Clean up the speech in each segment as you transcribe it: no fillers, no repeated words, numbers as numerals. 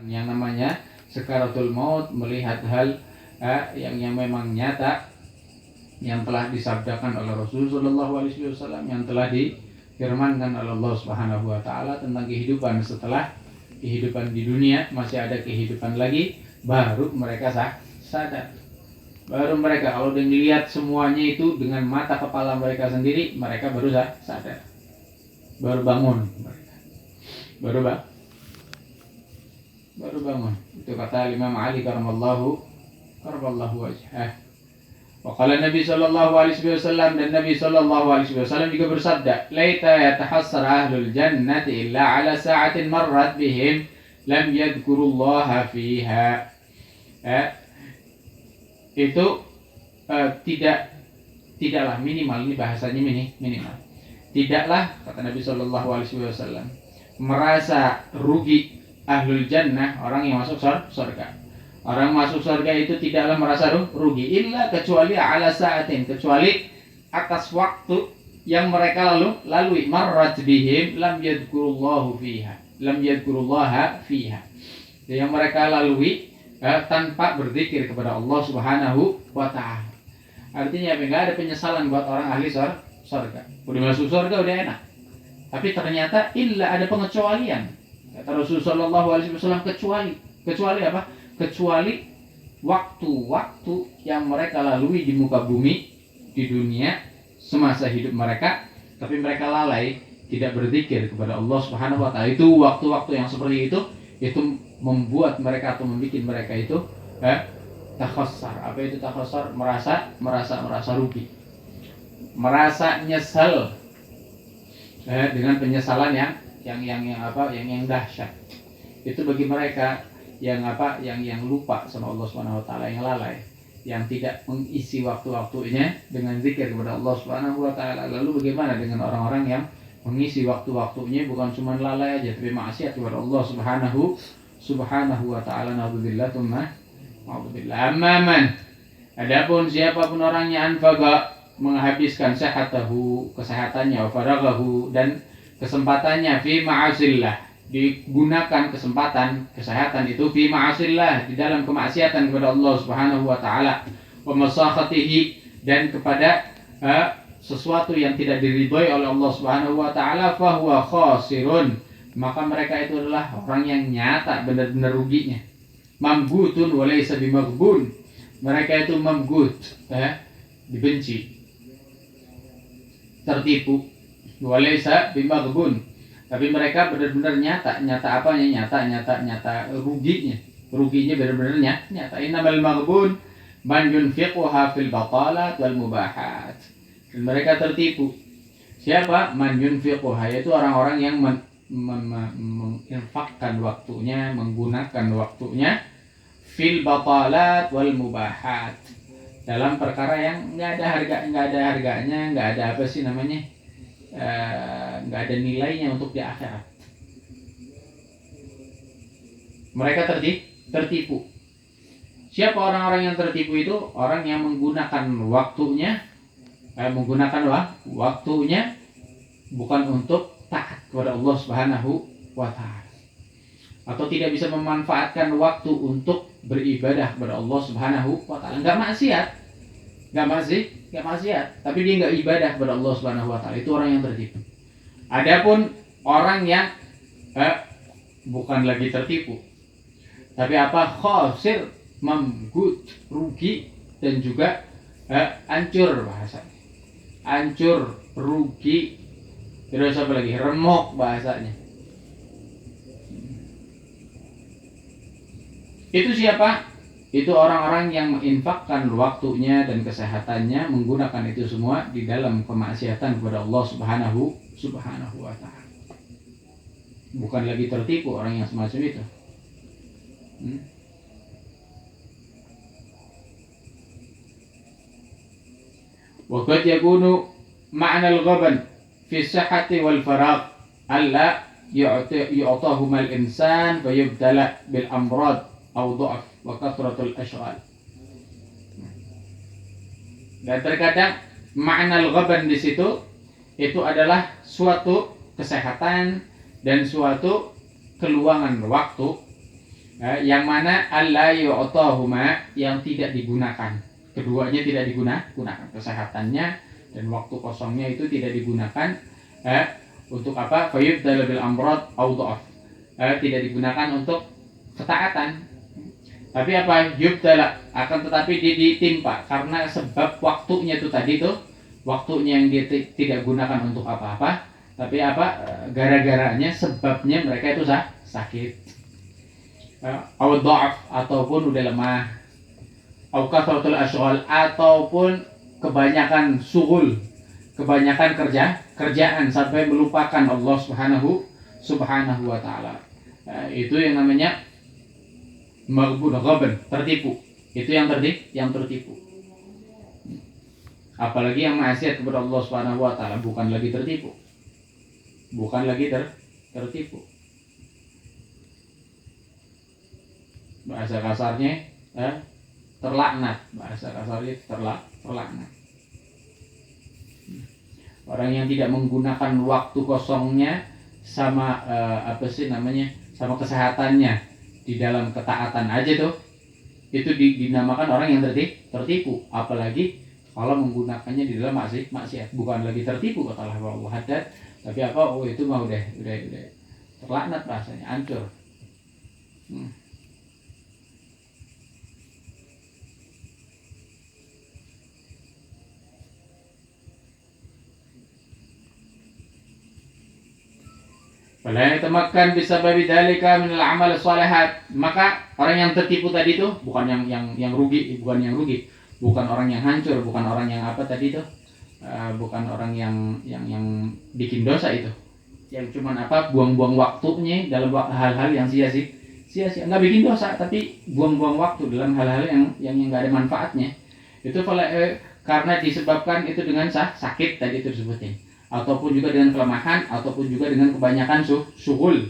Yang namanya sekaratul maut, melihat hal yang memang nyata, yang telah disabdakan oleh Rasulullah SAW, yang telah difirmankan oleh Allah Subhanahu Wa Taala tentang kehidupan setelah kehidupan di dunia, masih ada kehidupan lagi, baru mereka sadar. Baru mereka, kalau udah dilihat semuanya itu dengan mata kepala mereka sendiri, mereka baru sadar, baru bangun, baru bangun. Itu kata Imam Ali karamallahu wajhah. Wa qala Nabi sallallahu alaihi wasallam, dan Nabi sallallahu alaihi wasallam juga bersabda, "Laita yatahassara ahlul jannati illa ala sa'atin marrat bihim lam yadhkurullaha fiha." Itu tidaklah, minimal, ini bahasanya minimal. Tidaklah, kata Nabi sallallahu alaihi wasallam, merasa rugi ahlul jannah, orang yang masuk surga. Orang masuk surga itu tidaklah merasa rugi, illa kecuali ala sa'atin, kecuali atas waktu yang mereka lalui, marrat bihim lam yadhkurullaha fiha, yang mereka lalui tanpa berzikir kepada Allah Subhanahu wa Ta'ala. Artinya enggak ada penyesalan buat orang ahli surga. Udah masuk surga udah enak. Tapi ternyata illa, ada pengecualian. Kata Rasulullah SAW, kecuali apa? Kecuali waktu-waktu yang mereka lalui di muka bumi, di dunia, semasa hidup mereka, tapi mereka lalai, tidak berzikir kepada Allah Subhanahu wa Ta'ala. Itu waktu-waktu yang seperti itu membuat mereka, atau membuat mereka itu takhassar. Apa itu takhassar? Merasa rugi, merasa nyesal, dengan penyesalan yang dahsyat. Itu bagi mereka yang lupa sama Allah Subhanahu wa Ta'ala, yang lalai, yang tidak mengisi waktu-waktunya dengan zikir kepada Allah Subhanahu wa Ta'ala. Lalu bagaimana dengan orang-orang yang mengisi waktu-waktunya bukan cuma lalai aja, tapi maksiat kepada Allah Subhanahu wa Ta'ala. Na'udzubillah tsumma na'udzubillah. Amman, adapun siapapun orangnya anfaqa, menghabiskan kesehatannya, wa faraghahu, dan kesempatannya, fi ma'asillah, digunakan kesehatan itu fi ma'asillah, di dalam kemaksiatan kepada Allah Subhanahu wa Ta'ala, wa masakhatihi, dan kepada sesuatu yang tidak diridhai oleh Allah Subhanahu wa Ta'ala, fa huwa khasirun, maka mereka itu adalah orang yang nyata benar-benar ruginya. Mamgutun wa laysa bimaghbun, mereka itu mamgut, dibenci, tertipu, wa laysa bimaghbun, tapi mereka benar-benar nyata apanya? Nyata ruginya benar-benar nyata. Innamal maghbun man yunfiquha fil batalat wal mubahat. Dan mereka tertipu. Siapa? Man yunfiquha, yaitu orang-orang yang menginfakkan waktunya, menggunakan waktunya, fil batalat wal mubahat, dalam perkara yang nggak ada harganya, nggak ada apa sih namanya, nggak ada nilainya untuk di akhirat. Mereka tertipu. Siapa orang-orang yang tertipu itu? Orang yang menggunakan waktunya, bukan untuk taat kepada Allah Subhanahu wa Ta'ala, atau tidak bisa memanfaatkan waktu untuk beribadah kepada Allah Subhanahu wa Ta'ala. Nggak maksiat, tapi dia nggak ibadah kepada Allah Subhanahu wa Ta'ala. Itu orang yang tertipu. Adapun orang yang bukan lagi tertipu, tapi khasir, mamgut, rugi, dan juga hancur, bahasanya hancur, rugi, terus apa lagi, remuk bahasanya. Itu siapa? Itu orang-orang yang menginfakkan waktunya dan kesehatannya, menggunakan itu semua di dalam kemaksiatan kepada Allah Subhanahu wa Ta'ala. Bukan lagi tertipu orang yang semacam itu. Wa qad yakunu ma'na al-ghaban fi sihhati wal faragh alla yu'tahuma al-insan fa yubtala bil amrad aw dha'f wa kathratul ashghal. Dan terkadang makna al-ghaban di situ itu adalah suatu kesehatan dan suatu keluangan waktu Yang mana alla yu'tahuma, yang tidak digunakan. Keduanya tidak digunakan, kesehatannya dan waktu kosongnya itu tidak digunakan untuk apa? Fayubdal bil amrad au dha'af. Tidak digunakan untuk ketaatan. Tapi apa? Yubdala, akan tetapi dia ditimpa karena sebab waktunya itu tadi tuh, waktunya yang dia tidak gunakan untuk apa-apa, tapi apa? Gara-garanya, sebabnya mereka itu sakit. Au dha'af, ataupun udah lemah. Au kathratul asyghal, ataupun kebanyakan syughul, kebanyakan kerjaan sampai melupakan Allah Subhanahu wa taala. Itu yang namanya maghbun ghaban, tertipu. Itu yang tertipu. Apalagi yang maksiat kepada Allah Subhanahu wa taala, bukan lagi tertipu. Bukan lagi tertipu. Bahasa kasarnya terlaknat. Bahasa kasarnya terlaknat. Orang yang tidak menggunakan waktu kosongnya sama sama kesehatannya di dalam ketaatan aja tuh, itu dinamakan orang yang tertipu. Apalagi kalau menggunakannya di dalam maksiat, bukan lagi tertipu kata Allah haddad, tapi apa? Itu mah udah terlaknat, bahasanya hancur. Fala yatamakkan bisababi dzalika min al-amal shalihat. Maka orang yang tertipu tadi itu bukan yang rugi, bukan orang yang hancur, bukan orang yang apa tadi itu, bukan orang yang bikin dosa itu. Yang cuman apa? Buang-buang waktunya dalam hal-hal yang sia-sia. Enggak bikin dosa, tapi buang-buang waktu dalam hal-hal yang enggak ada manfaatnya. Itu karena disebabkan itu dengan sakit tadi itu disebutin, ataupun juga dengan kelemahan, ataupun juga dengan kebanyakan syughul,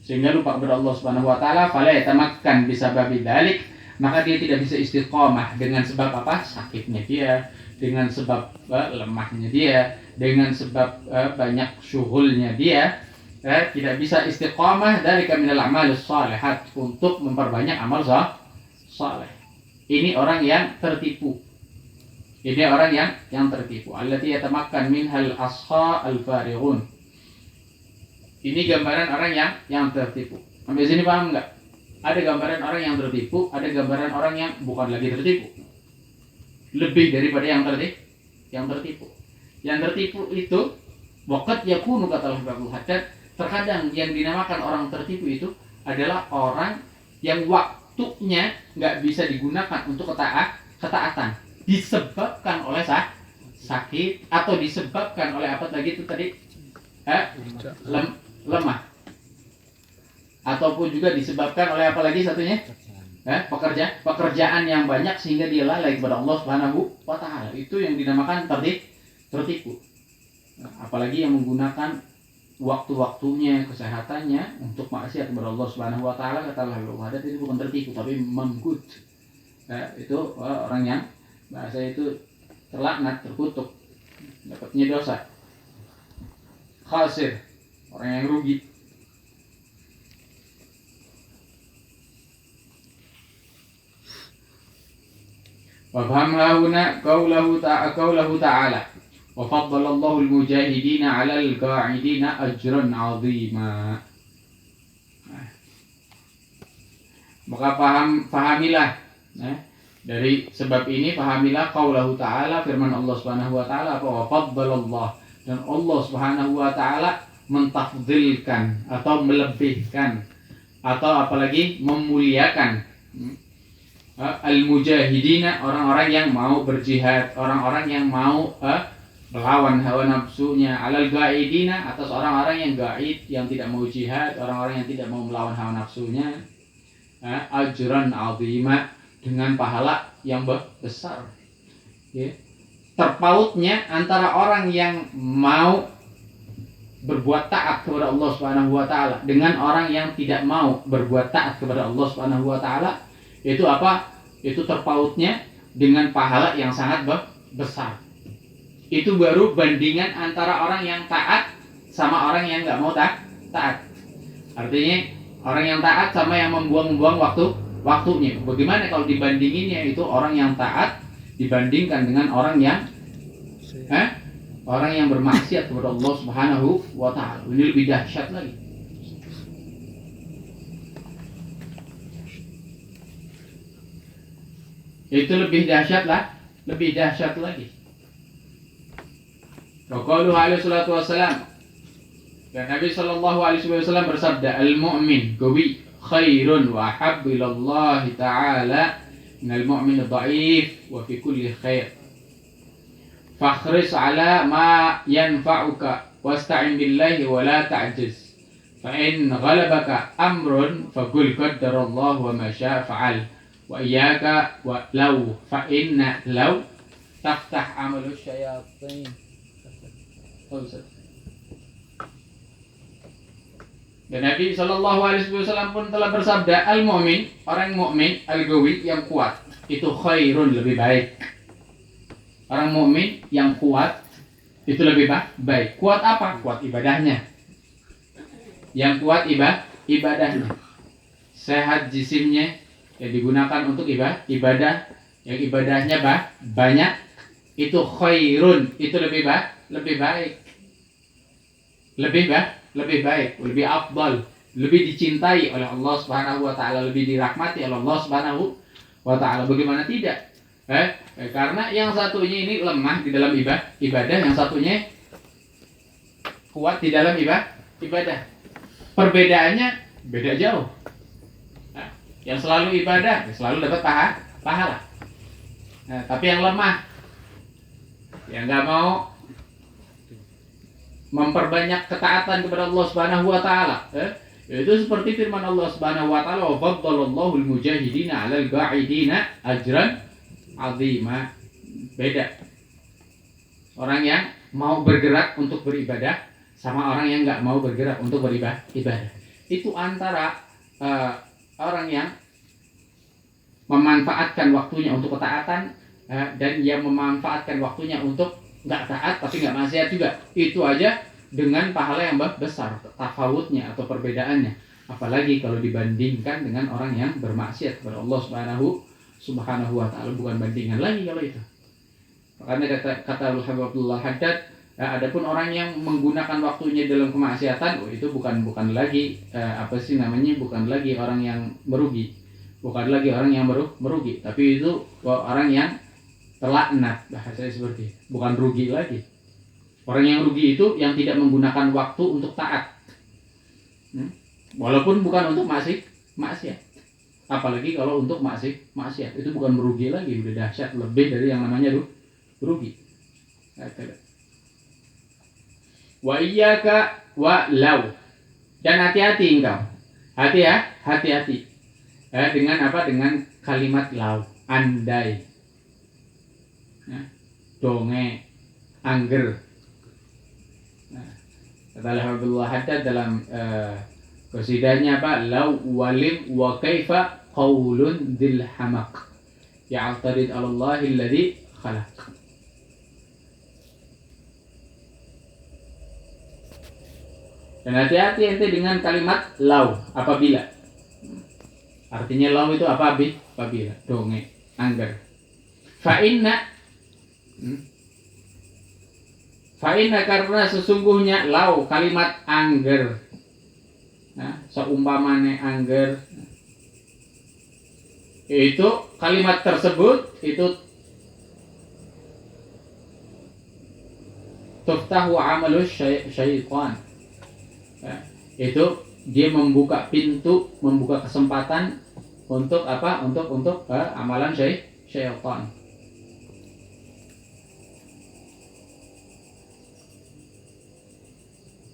sehingga lupa kepada Allah Subhanahu wa taala. Fala yatamakkan bisababi dzalik, maka dia tidak bisa istiqomah dengan sebab apa? Sakitnya dia, dengan sebab lemahnya dia, dengan sebab banyak syughulnya dia, tidak bisa istiqomah dari minal a'malus shalihat, untuk memperbanyak amal saleh. Ini orang yang tertipu. Ini orang yang tertipu. Allati yatamakkan minhal asha al-farighun. Ini gambaran orang yang tertipu. Sampai sini paham enggak? Ada gambaran orang yang tertipu, ada gambaran orang yang bukan lagi tertipu. Lebih daripada yang tertipu. Yang tertipu itu waqad yakunu kata Al-Habib Haddad, terkadang yang dinamakan orang tertipu itu adalah orang yang waktunya enggak bisa digunakan untuk ketaatan. Disebabkan oleh sakit, atau disebabkan oleh apa lagi itu tadi, lemah, ataupun juga disebabkan oleh apa lagi satunya, pekerjaan yang banyak sehingga dia lalai kepada Allah Subhanahu wa taala. Itu yang dinamakan tertipu. Apalagi yang menggunakan waktu-waktunya, kesehatannya untuk maksiat kepada Allah Subhanahu wa taala, kata Allah itu bukan tertipu, tapi menggut. Itu orang yang bahasa itu terlaknat, terkutuk, dapatnya dosa, khasir, orang yang rugi. Wa faham huna qaulahu ta'ala wa faddala Allahu al-mujahidina 'ala al-qa'idina ajran 'azima. Maka fahamilah, dari sebab ini fahamilah qaulahu ta'ala, firman Allah Subhanahu wa taala, apa? Wa faddalallah, dan Allah Subhanahu wa taala mentafdilkan atau melebihkan atau apalagi memuliakan al-mujahidina, orang-orang yang mau berjihad, orang-orang yang mau melawan hawa nafsunya, alal gaidina, atas orang-orang yang gaid, yang tidak mau jihad, orang-orang yang tidak mau melawan hawa nafsunya, ajran 'azima, dengan pahala yang besar. Terpautnya antara orang yang mau berbuat taat kepada Allah Subhanahu wa taala dengan orang yang tidak mau berbuat taat kepada Allah Subhanahu wa taala, itu apa? Itu terpautnya dengan pahala yang sangat besar. Itu baru bandingan antara orang yang taat sama orang yang enggak mau taat. Artinya Orang yang taat sama yang membuang-buang waktunya. Bagaimana kalau dibandinginnya itu orang yang taat dibandingkan dengan orang yang orang yang bermaksiat kepada Allah Subhanahu wa taala. Ini lebih dahsyat lagi. Itu lebih dahsyat lagi. Qauluhu alaihi salatu wassalam. Dan Nabi sallallahu alaihi wasallam bersabda, "Al-mu'min qawi khairun wa habbu ila Allah ta'ala minal mu'min dha'if wa fi kulli khair. Fakhris ala ma yanfa'uka wasta'in billahi wa la ta'jiz. Fa in ghalabaka amrun faqul qaddarallahu wa ma syaa fa'al. Wa iyyaka wa law fa inna law taftah amalu syayatin." Dan Nabi Shallallahu Alaihi Wasallam pun telah bersabda, al-mu'min, orang mukmin, al-qawi, yang kuat, itu khairun, lebih baik. Orang mukmin yang kuat itu lebih baik. Kuat apa? Kuat ibadahnya. Yang kuat ibadahnya. Sehat jisimnya, yang digunakan untuk ibadah, yang ibadahnya banyak, itu khairun, itu lebih baik. Lebih baik, lebih afdal, lebih dicintai oleh Allah Subhanahu wa taala, lebih dirahmati oleh Allah Subhanahu wa taala. Bagaimana tidak? Karena yang satunya ini lemah di dalam ibadah, yang satunya kuat di dalam ibadah. Perbedaannya beda jauh. Yang selalu ibadah, selalu dapat pahala. Tapi yang lemah, yang nggak mau memperbanyak ketaatan kepada Allah Subhanahu wa taala, itu seperti firman Allah Subhanahu wa taala, "Wa faddalallahu al-mujahidina 'alal qa'idina ajran 'azima." Beda. Orang yang mau bergerak untuk beribadah sama orang yang enggak mau bergerak untuk beribadah. Itu antara orang yang memanfaatkan waktunya untuk ketaatan dan yang memanfaatkan waktunya untuk nggak taat tapi nggak maksiat juga. Itu aja dengan pahala yang besar, tafawutnya atau perbedaannya. Apalagi kalau dibandingkan dengan orang yang bermaksiat kepada Allah Subhanahu wa taala, bukan bandingan lagi kalau itu. Karena kata Abdullah Haddad, adapun orang yang menggunakan waktunya dalam kemaksiatan, itu bukan lagi bukan lagi orang yang merugi. Bukan lagi orang yang merugi, tapi itu orang yang terlaknat, bahasanya seperti itu. Bukan rugi lagi. Orang yang rugi itu yang tidak menggunakan waktu untuk taat, walaupun bukan untuk maksiat. Apalagi kalau untuk maksiat, itu bukan merugi lagi, udah dahsyat, lebih dari yang namanya rugi. Wa iyyaka wa law, dan hati-hati engkau, hati-hati dengan apa? Dengan kalimat law, andai, donge, angger. Kata Abdullah Haddad dalam qasidahnya apa? Law walim wa kaifa qaulun dil hamaq ya'tarid 'ala Allahi alladhi khalaq. Dan hati-hati ente dengan kalimat law, apabila. Artinya law itu apa? Apabila, donge, angger. Fa'inna karena sesungguhnya lau, kalimat angger, seumpamane angger, itu kalimat tersebut itu tuftahu amalu syaitan, itu dia membuka pintu, membuka kesempatan untuk apa? Untuk amalan syaitan.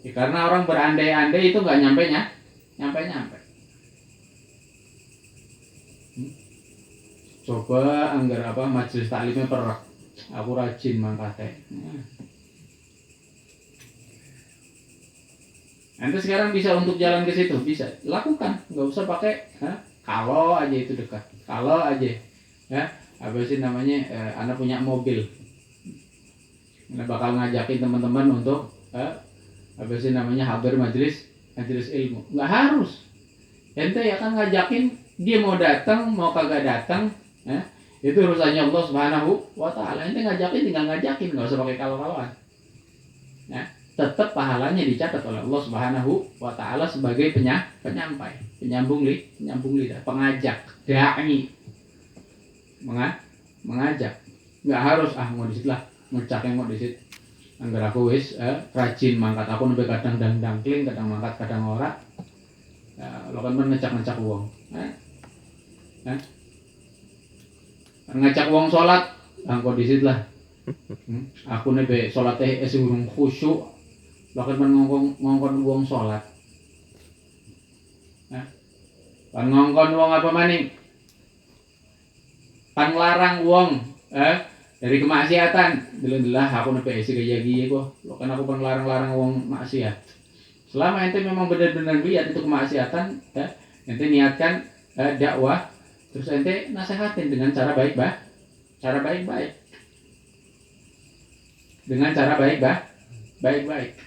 Ya, karena orang berandai-andai itu nggak nyampe. Coba anggar apa majelis taklimnya perak, aku rajin mangkate. Nanti sekarang bisa untuk jalan ke situ, bisa lakukan, nggak usah pakai kalau aja itu dekat, kalau aja apa sih namanya, Anda punya mobil, Anda bakal ngajakin teman-teman untuk apa sih namanya, hadir majelis ilmu. Nggak harus, Ente ya kan ngajakin dia mau datang mau kagak datang, ya, itu urusannya Allah Subhanahu wa taala. Ente ngajakin tinggal ngajakin, nggak usah pakai kalau-kaloan. Ya, tetap pahalanya dicatat oleh Allah Subhanahu wa taala sebagai penyampai, penyambung lidah, pengajak, dai, mengajak. Nggak harus mau di situ lah, ngecaknya mau di situ. Angger aku wis rajin mangkat, aku nembe kadang dangkling, kadang mangkat, kadang ora. Lo kan ngecak uang, ngecak uang sholat, angkot di situ lah. Aku nebe sholatnya urung khusyuk, lo kan ngongkon uang sholat. Pan ngongkon uang apa maning? Pan larang uang, dari kemaksiatan. Delah aku nebe isi gaya kok, lo kan aku pan larang uang maksiat. Selama ente memang benar-benar lihat itu kemaksiatan, ente niatkan dakwah, terus ente nasihatin dengan cara baik-baik, dengan cara baik-baik.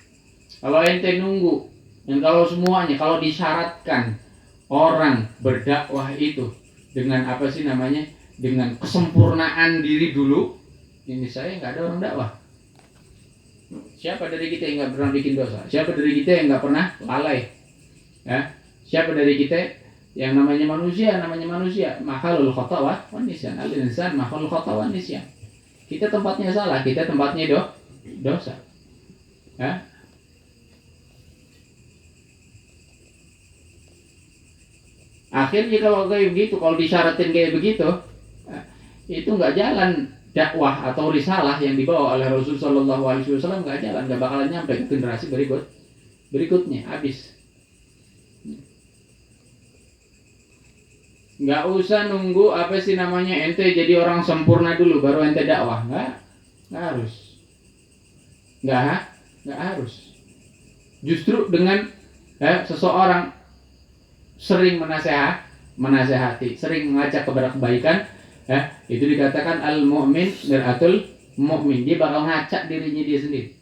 Kalau ente nunggu, dan kalau semuanya, kalau disyaratkan orang berdakwah itu dengan apa sih namanya, dengan kesempurnaan diri dulu, ini saya nggak ada orang dakwah. Siapa dari kita yang nggak pernah bikin dosa? Siapa dari kita yang nggak pernah lalai? Ya, siapa dari kita yang namanya manusia? Makhlul khata wa nisyan. Al-insan makhlul khata wa nisyan. Kita tempatnya salah, kita tempatnya dosa. Ya. Akhirnya kalau kayak begitu, kalau disyaratin kayak begitu, itu nggak jalan. Dakwah atau risalah yang dibawa oleh Rasul Shallallahu Alaihi Wasallam nggak jalan, nggak bakalan nyampe ke generasi berikutnya, habis. Nggak usah nunggu apa sih namanya ente jadi orang sempurna dulu baru ente dakwah, nggak harus, nggak harus. Justru dengan seseorang sering menasehati, sering mengajak kepada kebaikan. Itu dikatakan al-mu'min mir'atul mu'min. Dia bakal ngacak dirinya dia sendiri.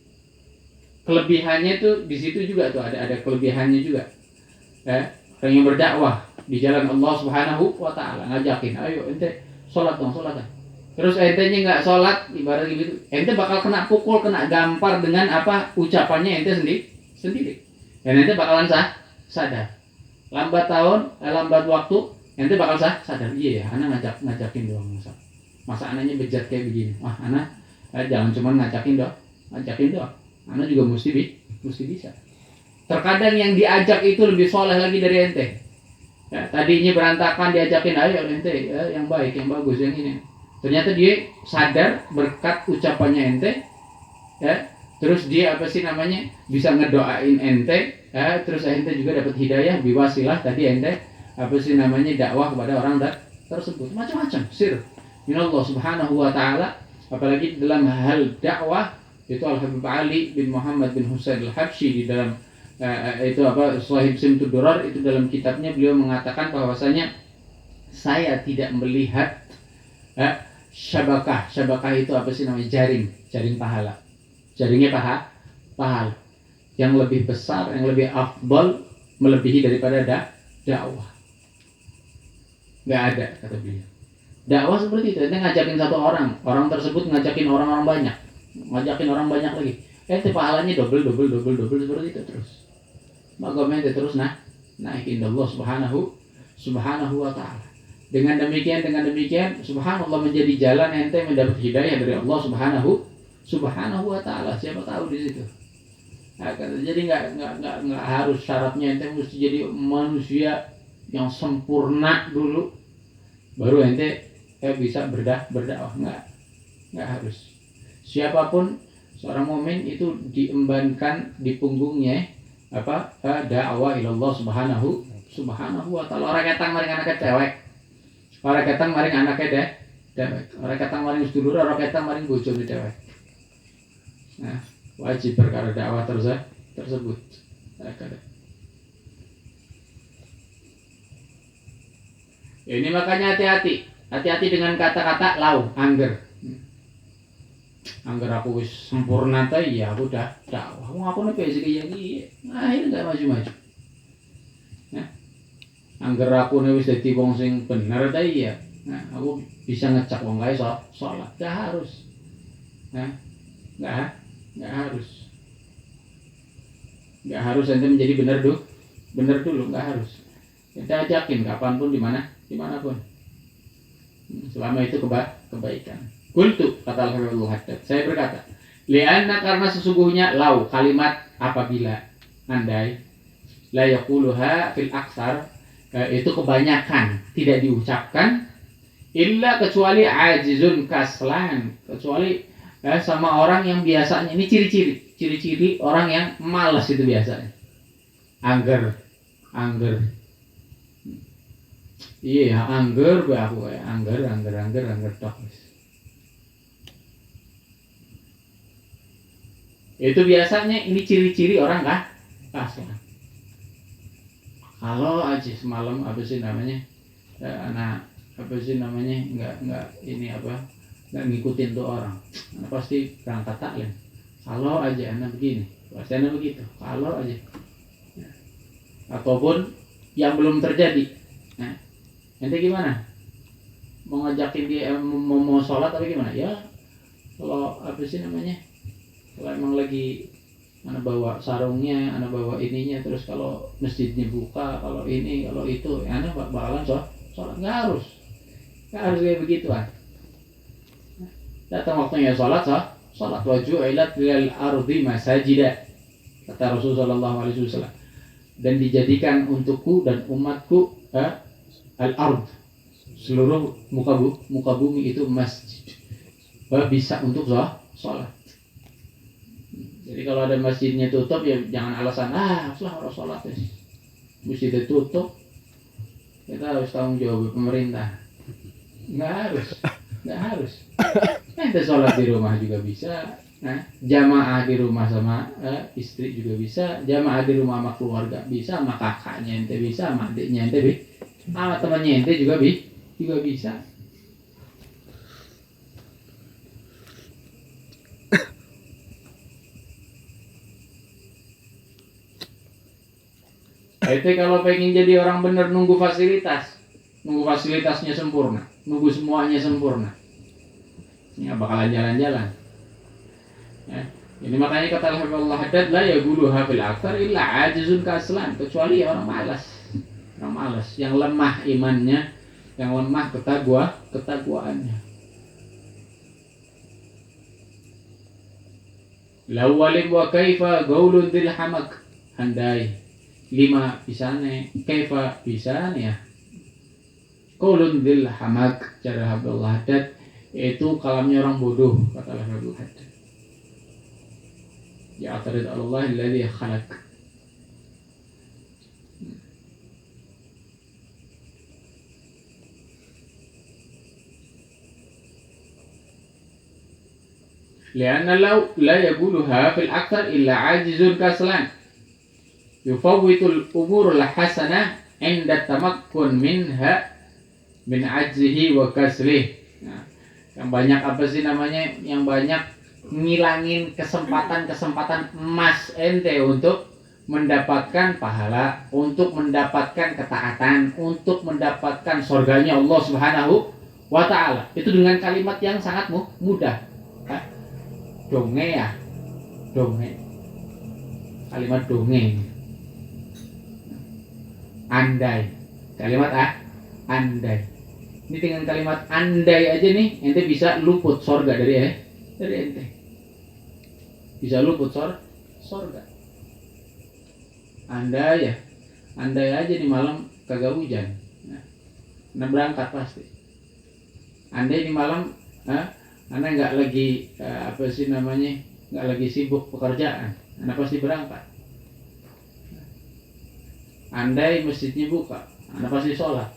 Kelebihannya tuh di situ juga tuh ada kelebihannya juga. Orang yang berdakwah di jalan Allah Subhanahu wa taala ngajakin, ayo ente sholat dong. Terus entenya nggak sholat, ibarat gitu, ente bakal kena pukul, kena gampar dengan apa ucapannya ente sendiri. Dan ente bakalan sadar. Lambat waktu, ente bakal sadar, iya ya, anak ngajakin doang masa anaknya bejat kayak begini. Wah, anak jangan cuma ngajakin doang. Anak juga mesti bisa. Terkadang yang diajak itu lebih soleh lagi dari ente. Ya, tadinya berantakan diajakin, ayo ente yang baik, yang bagus, yang ini. Ternyata dia sadar berkat ucapannya ente, ya. Terus dia apa sih namanya bisa ngedoain ente, ya. Terus ente juga dapat hidayah biwasilah tadi ente apa sih namanya dakwah kepada orang tersebut, macam-macam sir minallah Subhanahu wa taala. Apalagi dalam hal dakwah itu Al-Habib Ali bin Muhammad bin Husain Al-Habsyi di dalam itu apa Shahib Simtud Durar, itu dalam kitabnya beliau mengatakan bahwasanya saya tidak melihat syabakah itu apa sih namanya jaring pahala, jaringnya pahala yang lebih besar, yang lebih afdal, melebihi daripada dakwah. Nggak ada, kata beliau. Dakwah seperti itu, ente ngajakin satu orang tersebut ngajakin orang banyak, ngajakin orang banyak lagi, ente pahalanya double seperti itu terus. Maka ente terus naikin Allah Subhanahu wa taala. Dengan demikian subhanallah menjadi jalan ente mendapat hidayah dari Allah Subhanahu wa taala. Siapa tahu di situ. Nah, jadi nggak harus syaratnya ente mesti jadi manusia yang sempurna dulu baru ente bisa berdakwah. Nggak harus. Siapapun seorang mukmin itu diembankan di punggungnya dakwah ilallah Subhanahu wa taala. Orang ketang maring anaknya cewek, orang ketang maring anaknya dewek, orang ketang maring sedulur, orang ketang maring bojone dewek. Nah, wajib perkara dakwah tersebut. Ini makanya hati-hati dengan kata-kata angger aku wis sempurna ta ya aku dah dakwah. Aku nepe sih kayak gini. Akhirnya enggak maju-maju. Nah, Angger aku wis dadi wong sing bener ta iya. Nah, aku bisa ngecek wong kae salat. Gak harus. Nah, enggak harus. Enggak harus ente menjadi bener dulu, enggak harus. Kita ajakin kapanpun dimanapun. Selama itu kebaikan. Qultu kata Al-Habibullah Haddad, saya berkata, li'anna karena sesungguhnya lau kalimat apabila andai la yaquluha fil aksar itu kebanyakan tidak diucapkan illa kecuali ajizun kaslan, kecuali sama orang yang biasanya ini ciri-ciri orang yang malas itu biasanya. Angger iya angger be aku ya angger tok. Itu biasanya ini ciri-ciri orang kaslan. Kalau aja semalam apa sih namanya anak apa sih namanya nggak ini apa nggak ngikutin tuh orang, anak pasti berangkat taklim. Kalau aja anak begini pasti anak begitu. Kalau aja ataupun yang belum terjadi. Nah, nanti gimana? Mau ngajakin dia mau sholat tapi gimana? Ya kalau apa sih namanya? Kalau emang lagi anak bawa sarungnya, anak bawa ininya, terus kalau masjidnya buka, kalau ini, kalau itu, ya anak bakalan sholat. Nggak harus kayak begituan. Datang waktunya sholat waju'ilat lil ardi masajida, kata Rasulullah SAW, dan dijadikan untukku dan umatku al-ard, seluruh muka bumi itu masjid, bisa untuk sholat. Jadi kalau ada masjidnya tutup ya jangan alasan harus sholat ya. Masjidnya tutup, kita harus tanggung jawab pemerintah. Nggak harus. Ente sholat di rumah juga bisa. Nah, jamaah di rumah sama istri juga bisa. Jamaah di rumah sama keluarga bisa, sama kakaknya ente bisa, sama adiknya ente bisa, sama temannya ente juga bisa. Itu kalau pengen jadi orang bener nunggu fasilitasnya sempurna, nunggu semuanya sempurna, nggak bakalan jalan-jalan. Ya. Ini makanya kata Al-Habibullah Haddad la yaquluha fil aktsar illa ajizun kaslan, kecuali orang malas, yang lemah imannya, yang lemah ketakwaannya. Lawalim wa kaifa gaulun dil hamak, andai lima pisane kaifa pisane ya qaulun bil hamak, cara Habibullah Haddad itu kalamnya orang bodoh, kata Habibullah Haddad. Ya atarid Allah alladhi khalaq. Lianna law la yaquluha fil akthar illa ajizun kaslan yufawwitul umurul hasanah inda tamakkun minha min ajzihi wa kasrih. Nah, yang banyak apa sih namanya? Yang banyak ngilangin kesempatan emas ente untuk mendapatkan pahala, untuk mendapatkan ketaatan, untuk mendapatkan surganya Allah Subhanahu wa ta'ala. Itu dengan kalimat yang sangat mudah. Donge. Kalimat donge. Andai, kalimat andai. Ini dengan kalimat andai aja nih, ente bisa luput surga dari ente. Bisa luput surga. Andai aja nih malam kagak hujan. Nah berangkat pasti. Andai di malam, anda nggak lagi apa sih namanya, nggak lagi sibuk pekerjaan, anda pasti berangkat. Andai masjidnya buka, anda pasti sholat.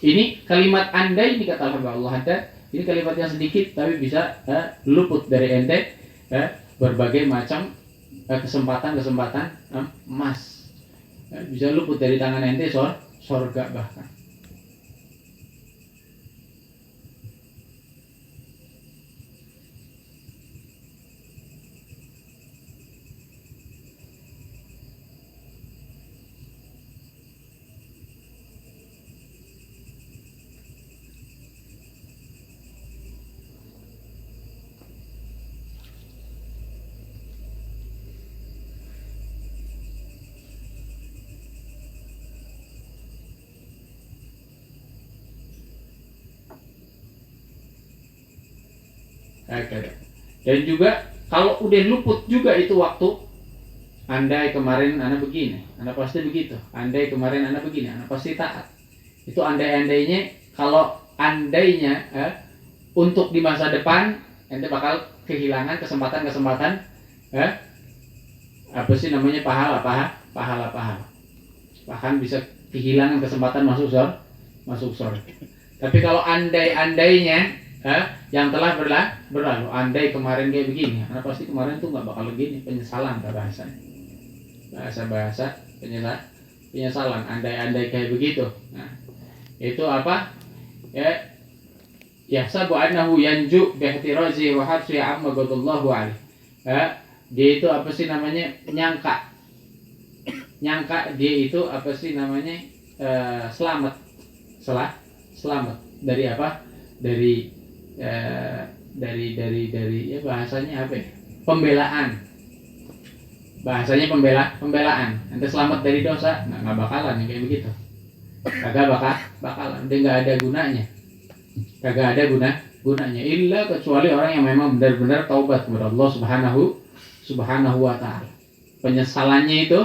Ini kalimat andai ini kata Allah Haddad, ini kalimat yang sedikit tapi bisa luput dari ente berbagai macam kesempatan emas. Bisa luput dari tangan ente surga bahkan. Dan juga kalau udah luput juga itu waktu, andai kemarin anak begini, anak pasti begitu. Andai kemarin anak begini, anak pasti taat. Itu andai-andainya, kalau andainya untuk di masa depan ente bakal kehilangan kesempatan-kesempatan apa sih namanya pahala. Bahkan bisa kehilangan kesempatan masuk surga. Tapi kalau andai-andainya yang telah berlalu, andai kemarin kayak begini, karena pasti kemarin tuh nggak bakal begini, penyesalan bahasanya. Bahasa penyesalan, andai-andai kayak begitu. Nah, itu apa? Ya sabu annahu yanju bihtirazi wa habsi amma qadallahu alaihi. Dia itu apa sih namanya? Nyangka dia itu apa sih namanya? Selamat dari apa? Dari ya bahasanya apa ya? Pembelaan. Bahasanya pembelaan. Nanti selamat dari dosa, nggak bakalan yang kayak begitu. Kagak bakalan. Dia nggak ada gunanya. Kagak ada gunanya. Illa kecuali orang yang memang benar-benar taubat kepada Allah Subhanahu wa taala. Penyesalannya itu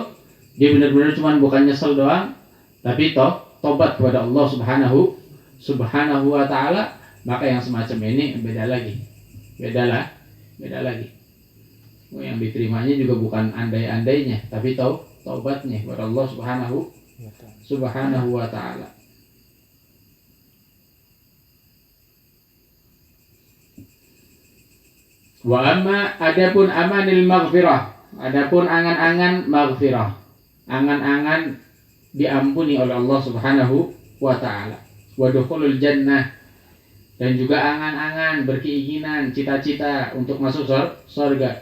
dia benar-benar cuma bukan nyesel doang, tapi taubat kepada Allah Subhanahu wa taala. Maka yang semacam ini beda lagi. Yang diterimanya juga bukan andai-andainya, tapi taubatnya kepada Allah Subhanahu wa taala. Wa amma adapun amanil maghfirah, adapun angan-angan maghfirah, angan-angan diampuni oleh Allah Subhanahu wa taala. Wa dukhulul jannah, dan juga angan-angan berkeinginan cita-cita untuk masuk surga.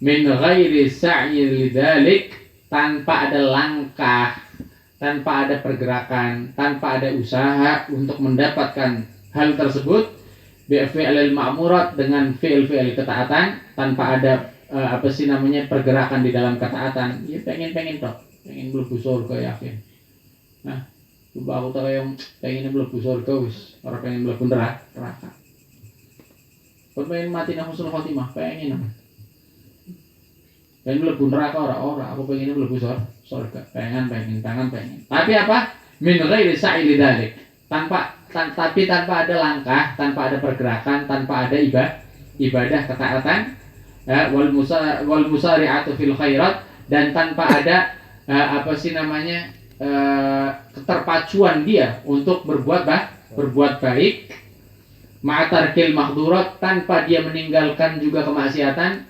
Min ghairi sa'yi lidzalik, tanpa ada langkah, tanpa ada pergerakan, tanpa ada usaha untuk mendapatkan hal tersebut. Bi'fi'lil ma'murat, dengan fi'il ketaatan, tanpa ada apa sih namanya pergerakan di dalam ketaatan. Ya pengen mlebu surga, yakin. Nah, coba aku tahu yang pengen mlebu surga wis, ora pengen mlebu neraka. Pengen mati nang husnul khotimah, pengen mlebu neraka ora, aku pengen mlebu surga. Pengen. Tapi apa? Min ghairi sa'i lidzalik. Tapi tanpa ada langkah, tanpa ada pergerakan, tanpa ada ibadah ketaatan, wal musari'atu fil khairat, dan tanpa ada apa sih namanya keterpacuan dia untuk berbuat baik, ma'atarkil mahdurat, tanpa dia meninggalkan juga kemaksiatan,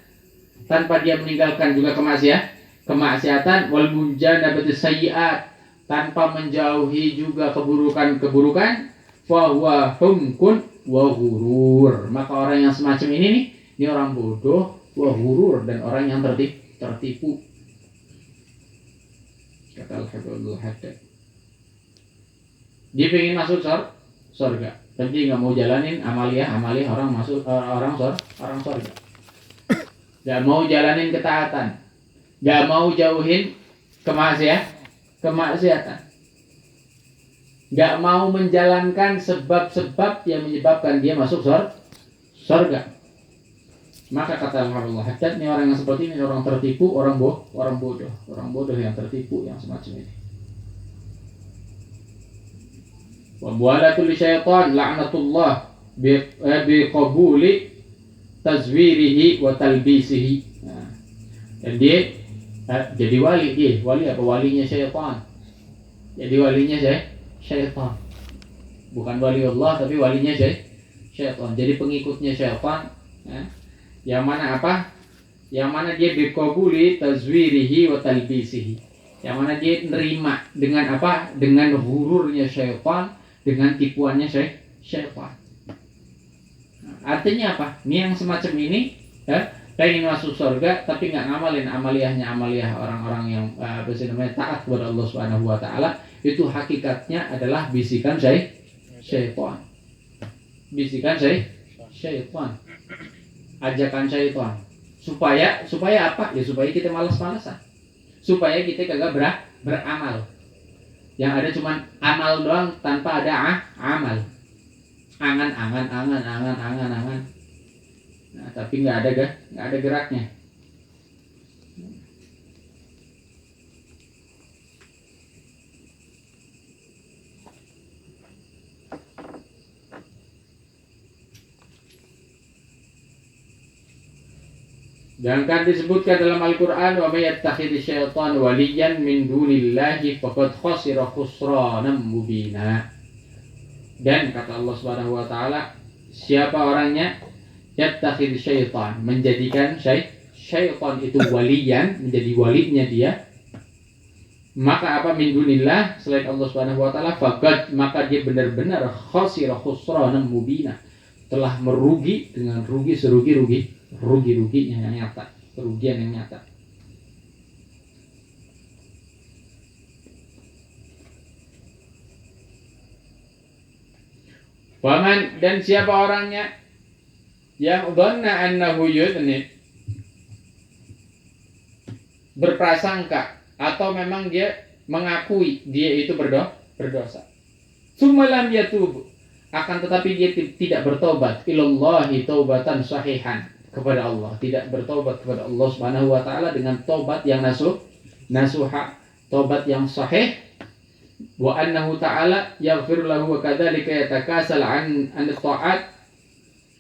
wal munjanabati sayyi'at, tanpa menjauhi juga keburukan, fahuwa humkun wa ghurur. Maka orang yang semacam ini orang bodoh, wa ghurur, dan orang yang tertipu. Kata Al-Habibul Haddad, dia pengen masuk surga, tapi dia nggak mau jalanin amaliyah orang surga. Nggak mau jalanin ketaatan, nggak mau jauhin kemaksiatan, nggak mau menjalankan sebab-sebab yang menyebabkan dia masuk surga. Maka kata Allah Haddad, ini orang yang seperti ini orang tertipu, orang bodoh yang tertipu yang semacam ini. Wa bualatul syaitan la'natullah bi qabuli tazwirihi wa talbisihi. Nah, dan dia jadi wali apa? Walinya syaitan. Jadi walinya syaitan. Bukan wali Allah, tapi walinya syaitan. Jadi pengikutnya syaitan, yang mana apa? Yang mana dia biqabuli tazwirihi wa talbisihi. Yang mana dia nerima dengan apa? Dengan hururnya syaitan, dengan tipuannya syaitan. Artinya apa? Ini yang semacam ini pengen masuk surga tapi nggak ngamalin amaliyah orang-orang yang taat kepada Allah Subhanahu wa taala. Itu hakikatnya adalah bisikan syaitan. Ajakan syaitan. Supaya apa? Ya supaya kita malas-malasan. Supaya kita kagak beramal. Yang ada cuman amal doang tanpa ada amal. Angan. Nah, tapi nggak ada geraknya. Dan kan disebutkan dalam Al-Quran, wa may yattakhidhi syaitan waliyan min dunillahi faqad khasira khusranan mubina. Dan kata Allah Subhanahu wa taala, siapa orangnya yattakhidhi syaitan, menjadikan syaitan itu waliyan, menjadi walinya dia, maka apa min dunillah, selain Allah Subhanahu wa taala, faqad, maka dia benar-benar khasira khusranan mubina, telah merugi dengan rugi ruginya yang nyata, kerugian yang nyata. Waman, dan siapa orangnya yang dhanna annahu yudhnib, berprasangka atau memang dia mengakui dia itu berdosa. Tsumma lam yatub, akan tetapi dia tidak bertobat, ilallahi taubatan sahihan, kepada Allah, tidak bertobat kepada Allah Subhanahu wa taala dengan tobat yang nasuha, tobat yang sahih. Wa annahu ta'ala yaghfir lahu wa kadzalika yatakasal an ta'at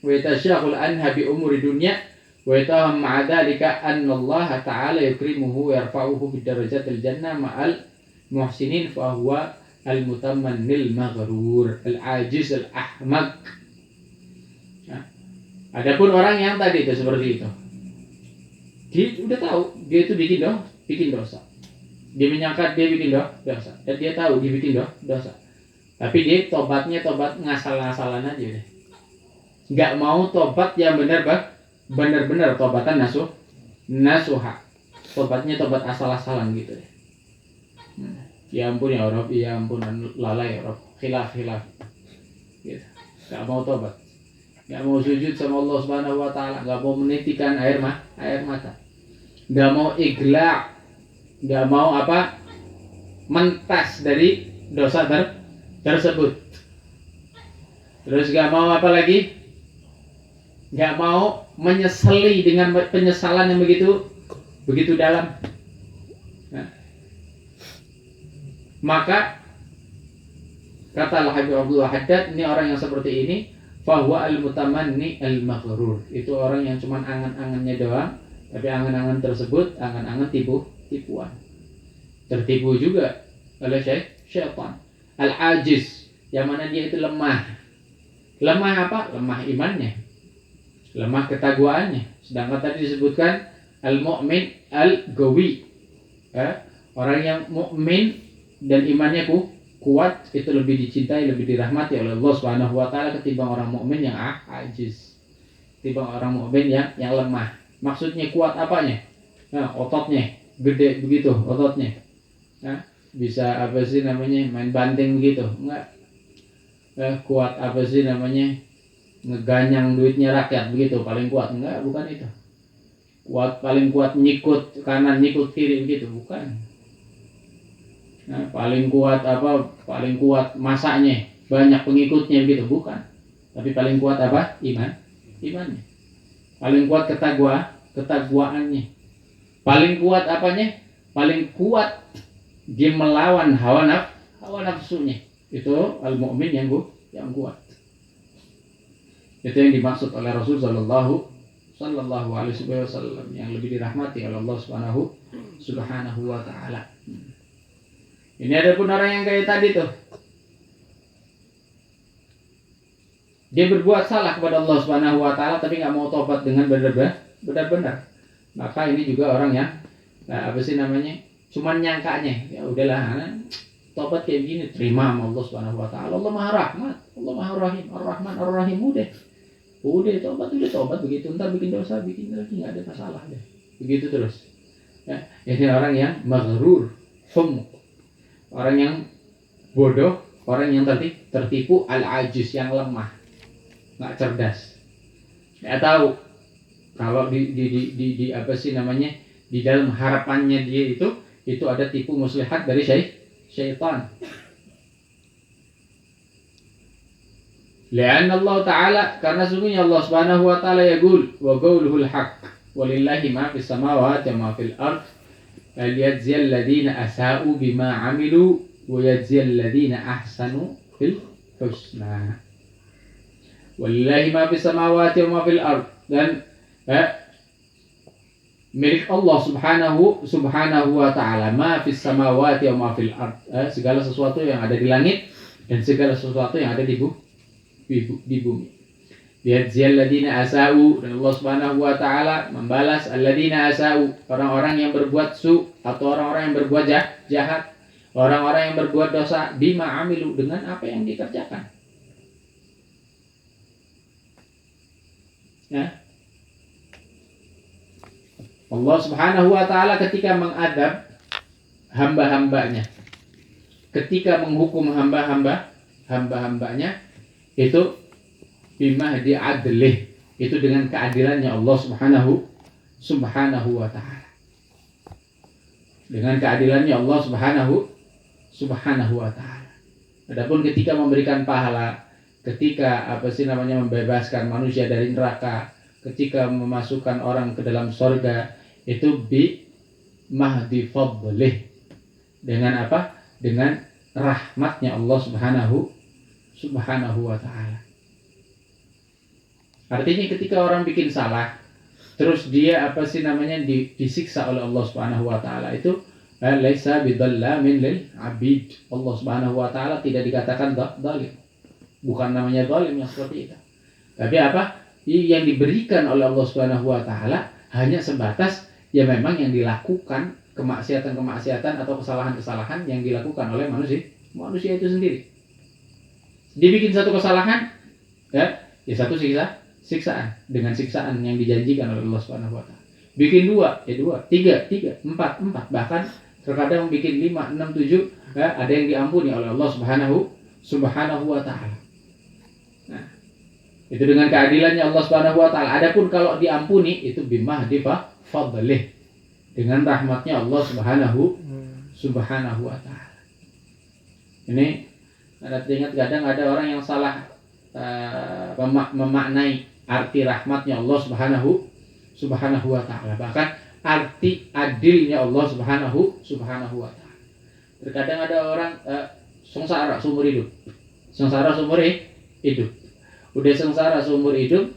wa yatashaghal anha bi umuri dunya wa yataham ma'a dzalika anna Allah ta'ala yukrimuhu wa yarfa'uhu bid darajatil jannah ma'al muhsinin fa huwa al mutamannil maghrur al ajiz al ahmaq. Adapun orang yang tadi itu seperti itu, dia udah tahu dia itu bikin dosa. Dia menyangka dia bikin dosa, dan dia tahu dia bikin dosa. Tapi dia tobatnya tobat ngasal-ngasalan aja deh. Nggak mau tobat yang benar-benar tobatan nasuha. Tobatnya tobat asal-asalan gitu deh. Ya ampun ya Rabb, ya ampun lalai ya Rabb, khilaf. Gitu. Nggak mau tobat. Nggak mau sujud sama Allah Subhanahu wa taala, nggak mau menitikan air mata, nggak mau ikhla, nggak mau mentas dari dosa tersebut. Terus nggak mau apa lagi? Nggak mau menyesali dengan penyesalan yang begitu dalam. Nah, maka kata Al-Habib Abdullah Haddad, ini orang yang seperti ini, fahuwa al-mutamanni al-maghrur, itu orang yang cuma angan-angannya doang, tapi angan-angan tersebut angan-angan tipuan, tertipu juga oleh syaitan. Al-ajiz, yang mana dia itu lemah apa? Lemah imannya, lemah ketagwaannya. Sedangkan tadi disebutkan al-mu'min al-gawi, orang yang mukmin dan imannya kuat, itu lebih dicintai, lebih dirahmati oleh Allah Subhanahu wa taala ketimbang orang mukmin yang ajiz, ketimbang orang mukmin yang lemah. Maksudnya kuat apanya? Nah, ototnya gede begitu, ototnya. Nah, bisa apa sih namanya, main banting begitu. Enggak. Kuat apa sih namanya, ngeganyang duitnya rakyat begitu, paling kuat. Enggak, bukan itu. Paling kuat nyikut kanan, nyikut kiri begitu, bukan. Nah, paling kuat masaknya, banyak pengikutnya gitu, bukan. Tapi paling kuat apa? Imannya. Paling kuat ketagwaannya. Paling kuat apanya? Paling kuat dia melawan hawa nafsunya. Itu al-mu'min yang kuat. Itu yang dimaksud oleh Rasul sallallahu alaihi wasallam, yang lebih dirahmati oleh Allah Subhanahu wa taala. Ini ada pun orang yang kayak tadi tuh, dia berbuat salah kepada Allah Subhanahu wa taala tapi nggak mau tobat dengan benar-benar. Maka ini juga orang yang cuman nyangkanya, ya udahlah, tobat kayak gini, terima sama Allah Subhanahu wa taala. Allah Maha Rahmat, Allah Maha Rahim, Ar-Rahman Ar-Rahim, udah tobat begitu, ntar bikin dosa, bikin lagi, nggak ada masalah deh. Begitu terus. Ya, ini orang yang maghrur, orang yang bodoh, orang yang tertipu, al-ajiz, yang lemah, nggak cerdas. Nggak tahu kalau di apa sih namanya, di dalam harapannya dia itu ada tipu muslihat dari syaitan. Lianna Allah Ta'ala, karena sungguhnya Allah Subhanahu wa Ta'ala yaqul wa qawluhul haqq walillahi ma fis samawati wa ma fil ard liyajziyal ladzina asa'u bima 'amilu wa yajziyal ladzina ahsanu fil husna. Walillahi ma fis samawati wa ma fil ard, dan milik Allah subhanahu wa ta'ala ma fis samawati wa ma fil ard, segala sesuatu yang ada di langit dan segala sesuatu yang ada di bumi. Liyajziyal ladzina asa'u, dan Allah Subhanahu wa taala membalas alladzina asa'u, orang-orang yang berbuat su atau orang-orang yang berbuat jahat, orang-orang yang berbuat dosa, bima amilu, dengan apa yang dikerjakan. Ya. Allah Subhanahu wa taala ketika mengadab hamba-hambanya, ketika menghukum hamba-hambanya itu bima diadlih, itu dengan keadilannya Allah Subhanahu wa taala. Dengan keadilannya Allah Subhanahu wa taala. Adapun ketika memberikan pahala, ketika membebaskan manusia dari neraka, ketika memasukkan orang ke dalam surga, itu bi mahdi fadlih, dengan apa? Dengan rahmatnya Allah Subhanahu wa taala. Artinya ketika orang bikin salah, terus dia disiksa oleh Allah Subhanahu wa taala, itu laisa bidzallamin lil abid. Allah Subhanahu wa taala tidak dikatakan zalim. Bukan namanya zalim yang seperti itu. Tapi apa? Yang diberikan oleh Allah Subhanahu wa taala hanya sebatas ya memang yang dilakukan kemaksiatan atau kesalahan-kesalahan yang dilakukan oleh manusia itu sendiri. Dibikin satu kesalahan, ya satu siksaan dengan siksaan yang dijanjikan oleh Allah Subhanahu wa taala. Bikin dua, tiga, empat, bahkan terkadang bikin 5, 6, 7, ada yang diampuni oleh Allah Subhanahu wa taala. Nah, itu dengan keadilannya Allah Subhanahu wa taala. Adapun kalau diampuni itu bimahdi fadlih, dengan rahmatnya Allah Subhanahu wa taala. Ini ada ingat, kadang ada orang yang salah memaknai arti rahmatnya Allah Subhanahu wa taala, bahkan arti adilnya Allah Subhanahu wa taala. Terkadang ada orang sengsara seumur hidup. Udah sengsara seumur hidup,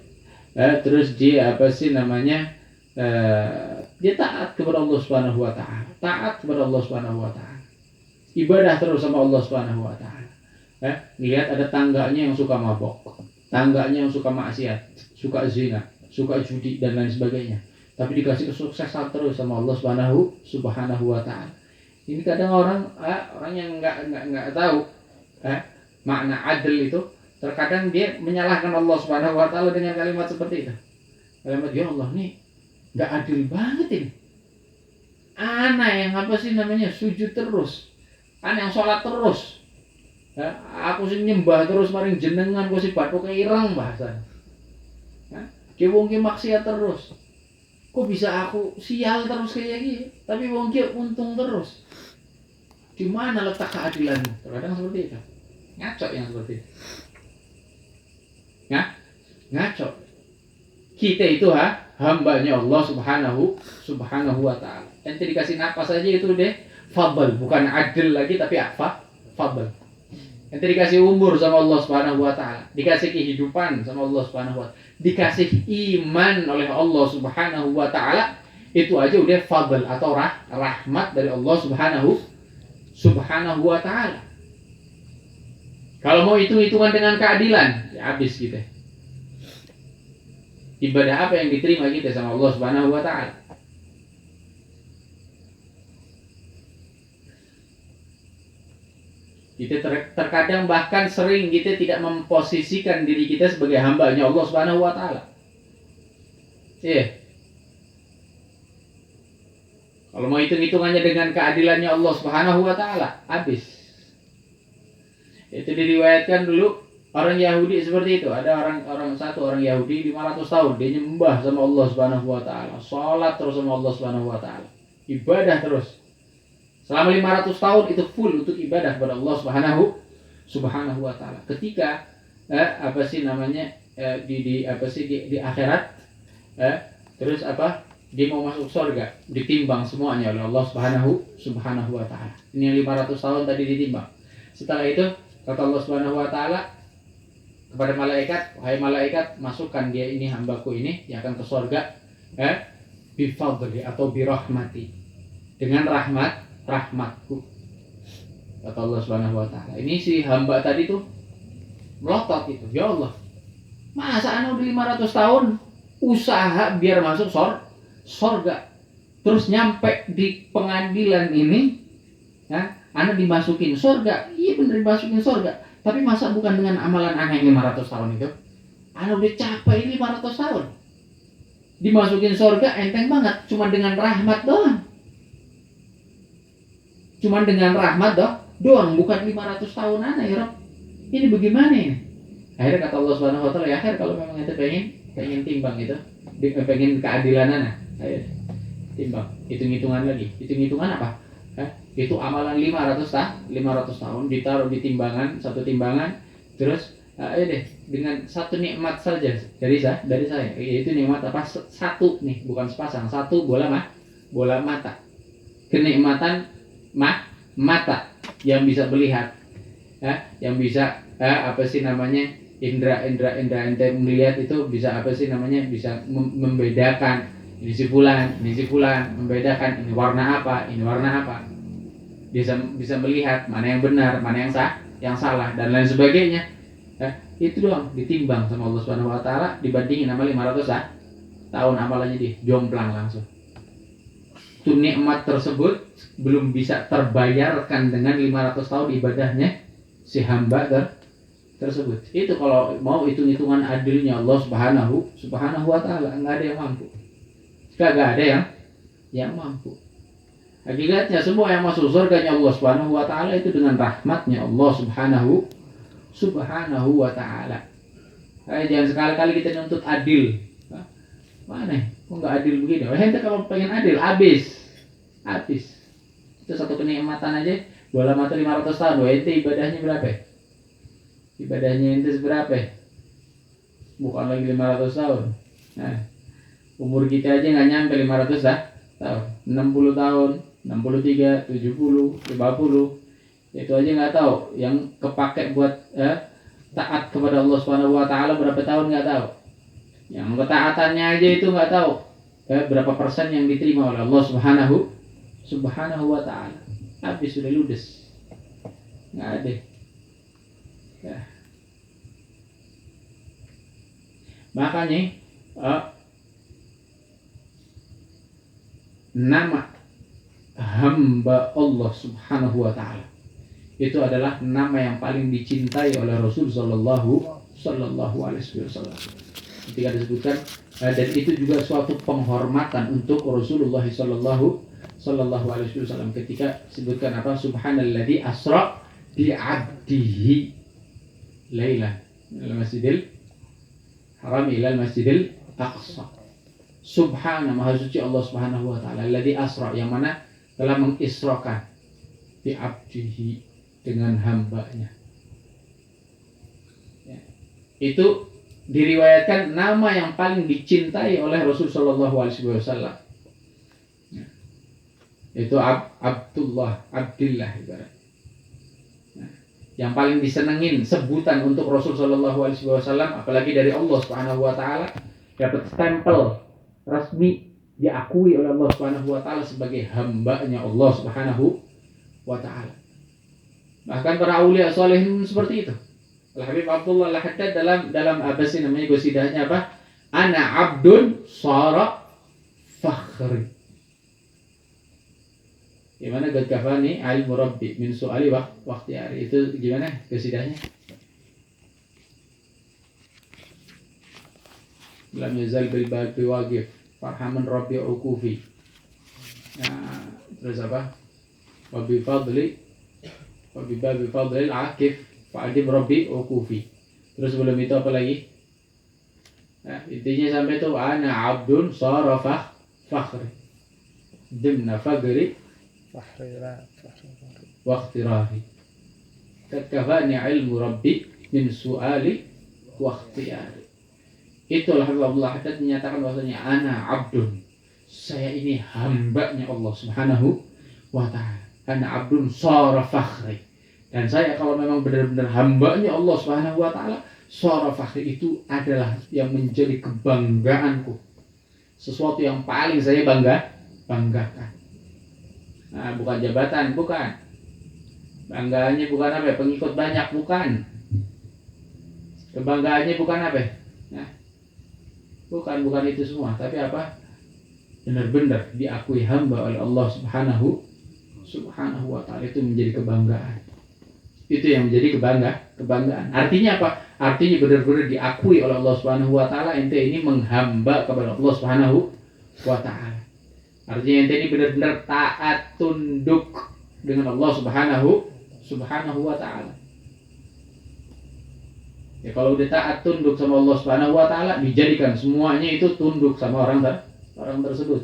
terus dia dia taat kepada Allah Subhanahu wa taala. Ibadah terus sama Allah Subhanahu wa taala. Lihat ada tangganya yang suka mabok, tangganya yang suka maksiat, suka zina, suka judi dan lain sebagainya. Tapi dikasih kesuksesan terus sama Allah Subhanahu wa taala. Ini kadang orang yang nggak tahu makna adil itu, terkadang dia menyalahkan Allah Subhanahu wa taala dengan kalimat seperti itu. Kalimat, ya Allah nih nggak adil banget ini. Ana yang sujud terus, ana yang sholat terus. Aku sih nyembah terus maring jenengan, ku sih batu keirang bahasa. Ki wong ki maksiat terus. Kok bisa aku sial terus kayak gini? Tapi wong ki untung terus. Di mana letak keadilanmu? Terkadang seperti itu. Ngaco yang seperti itu. Ngaco. Kita itu hambanya Allah Subhanahu wa taala. Ente dikasih napas aja itu deh fadl, bukan adil lagi tapi fadl. Ente dikasih umur sama Allah Subhanahu wa taala, dikasih kehidupan sama Allah Subhanahu wa taala, dikasih iman oleh Allah Subhanahu wa taala, itu aja udah fadl atau rahmat dari Allah Subhanahu wa taala. Kalau mau hitung-hitungan dengan keadilan, ya habis kita. Ibadah apa yang diterima kita sama Allah Subhanahu wa taala? Kita terkadang bahkan sering kita tidak memposisikan diri kita sebagai hambanya Allah Subhanahu wa taala. Kalau mau hitung-hitungannya dengan keadilannya Allah Subhanahu wa taala, habis. Itu diriwayatkan dulu orang Yahudi seperti itu. Ada orang Yahudi 500 tahun dia nyembah sama Allah Subhanahu wa taala, salat terus sama Allah Subhanahu wa taala, ibadah terus. Selama 500 tahun itu full untuk ibadah kepada Allah Subhanahu wa taala. Ketika apa sih namanya di akhirat, terus apa, dia mau masuk surga, ditimbang semuanya oleh Allah Subhanahu wa taala. Ini yang 500 tahun tadi ditimbang. Setelah itu kata Allah Subhanahu wa taala kepada malaikat, wahai malaikat, masukkan dia ini, hambaku ini yang akan ke surga, bifadli atau birahmati, dengan rahmatku, kata Allah Subhanahu wa taala. Ini si hamba tadi tuh melotot itu, ya Allah, masa ana udah 500 tahun usaha biar masuk surga, terus nyampe di pengadilan ini, ya, ana dimasukin surga. Iya bener dimasukin surga, tapi masa bukan dengan amalan ana yang 500 tahun itu? Ana udah capek ini 500 tahun. Dimasukin surga enteng banget, cuma dengan rahmat doang. Cuman dengan rahmat doang, bukan 500 tahun ana ya Rob. Ini bagaimana ini? Akhirnya kata Allah Subhanahu wa taala, ya akhir kalau memang ente pengen timbang itu, pengen keadilan ana, ayo timbang, hitung-hitungan lagi. Hitung-hitungan apa? Itu amalan 500 tahun ditaruh di timbangan, satu timbangan, terus ayo deh dengan satu nikmat saja dari saya, yaitu nikmat apa? Satu nih, bukan sepasang, satu bola mata. Kenikmatan mata yang bisa melihat, yang bisa apa sih namanya, indra ente melihat itu bisa apa sih namanya, bisa membedakan ini si fulan, membedakan ini warna apa, bisa melihat mana yang benar, mana yang salah dan lain sebagainya. Itu doang ditimbang sama Allah Subhanahu wa taala, dibandingin sama 500 tahun amalannya dia jomplang langsung. Itu nikmat tersebut belum bisa terbayarkan dengan 500 tahun ibadahnya si hamba tersebut. Itu kalau mau hitung-hitungan adilnya Allah Subhanahu wa taala, enggak ada yang mampu. Kagak ada yang mampu. Hakikatnya semua yang masuk surganya Allah Subhanahu wa taala itu dengan rahmatnya Allah Subhanahu wa taala. Jangan sekali-kali kita nuntut adil. Mana? Kok enggak adil begini? Ente kalau pengen adil habis. Itu satu kenikmatan aja, bola mata 500 tahun. Ente ibadahnya berapa? Ibadahnya ente seberapa? Bukan lagi 500 tahun. Nah, umur kita aja nggak nyampe 500 tahun. 60 tahun, 63, 70, 50. Itu aja nggak tahu. Yang kepake buat taat kepada Allah Subhanahu wa taala berapa tahun nggak tahu. Yang ketaatannya aja itu nggak tahu berapa persen yang diterima oleh Allah Subhanahu wa taala. Habis sudah ludes. Nggak ada. Ya. Makanya nama hamba Allah Subhanahu wa taala itu adalah nama yang paling dicintai oleh Rasul sallallahu alaihi wasallam. Ketika disebutkan, dan itu juga suatu penghormatan untuk Rasulullah sallallahu alaihi wasallam ketika disebutkan apa, subhanalladzi asra bi 'abdihi lailan minal masjidil haram ilal masjidil aqsa. Subhana, maha suci Allah Subhanahu wa taala, alladzi asra, yang mana telah mengisrakan, bi 'abdihi, dengan hambanya. Ya. Itu diriwayatkan nama yang paling dicintai oleh Rasul sallallahu alaihi wasallam. Ya. Itu Abdullah ibarat. Nah, yang paling disenengin sebutan untuk Rasul sallallahu alaihi wasallam, apalagi dari Allah Subhanahu wa taala, dapat stempel resmi, diakui oleh Allah Subhanahu wa taala sebagai hambanya Allah Subhanahu wa taala. Bahkan para aulia sholihin seperti itu. Al-Habib Abdullah Al-Haddad dalam apa sih namanya, gosidahnya apa? Ana abdun shara fakhri. Gimana qad kafani ilmu rabbi min su'ali waqti hari. Itu gimana gosidahnya? Lam yazal bil babi waqif farhaman rabbi ukufi. Nah, terus apa? Wa bi fadli Wabibabi fadlil akif fa'adim rabbi ukufi. Terus sebelum itu apa lagi? Nah, intinya sampai itu ana abdun sarafah fakhri dimna fagri waqtirahi. Kafani ilmu rabbi min su'ali wa ikhtiyari. Itulah Allah Haddad menyatakan bahwasanya ana abdun. Saya ini hambanya Allah Subhanahu wa taala. Ana abdun sara fakhri. Dan saya kalau memang benar-benar hambanya Allah Subhanahu wa taala, sara fakhri itu adalah yang menjadi kebanggaanku. Sesuatu yang paling saya banggakan. Nah, bukan jabatan, bukan. Banggaannya bukan apa? Pengikut banyak, bukan. Kebanggaannya bukan apa? Nah, bukan itu semua, tapi apa? Benar-benar diakui hamba oleh Allah Subhanahu wa taala, itu menjadi kebanggaan. Itu yang menjadi kebanggaan. Artinya apa? Artinya benar-benar diakui oleh Allah Subhanahu wa taala, ente ini menghamba kepada Allah Subhanahu wa taala. Artinya ente ini benar-benar taat tunduk dengan Allah Subhanahu wa taala. Ya kalau udah taat tunduk sama Allah Subhanahu wa taala, dijadikan semuanya itu tunduk sama orang tersebut.